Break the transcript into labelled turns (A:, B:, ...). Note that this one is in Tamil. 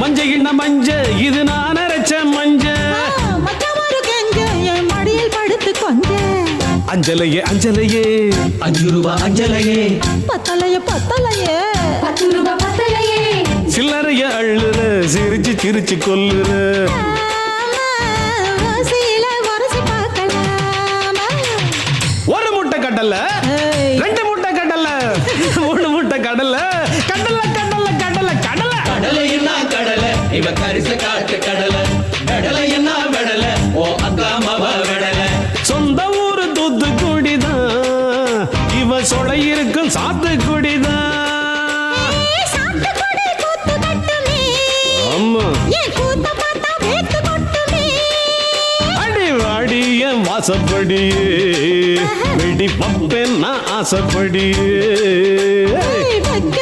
A: மஞ்ச கிண்ண மஞ்ச இது நான் அரைச்ச மஞ்ச
B: மச்சமாரு கெஞ்ச என் மடியில் படுத்து கொஞ்ச
A: அஞ்சலையே அஞ்சலையே
C: 5 ரூபாய் அஞ்சலையே
B: பத்தலையே பத்தலையே
D: 10 ரூபாய் பத்தலையே
A: சில்லறைய அள்ளுற சிரிச்சு சிரிச்சு கொல்லுற
B: சீல வரசி பார்க்கலாமா
A: ஒரு முட்டை கடலை 2 முட்டை கடலை 3 முட்டை கடலை கடலை கடலை கடலை கடலை
C: கடலை என்ன கடலை இவ கரிச காட்டு கடலை கடலை என்ன வெடலை ஓ அக்கா மவ வெடலை
A: சொந்த ஊரு தூத்துக்குடிதான் இவ சொலை இருக்கும் சாத்துக்குடிதான்
B: சாத்துக்குடி கூத்து கட்டுமே
A: ஆமா
B: ஏன் கூத்த பார்த்தா வேத்து கொட்டுமே
A: அடி வாடி என் வாசப்படியே வெடி பப்பேன் நான் ஆசைப்படியே
B: வைக்க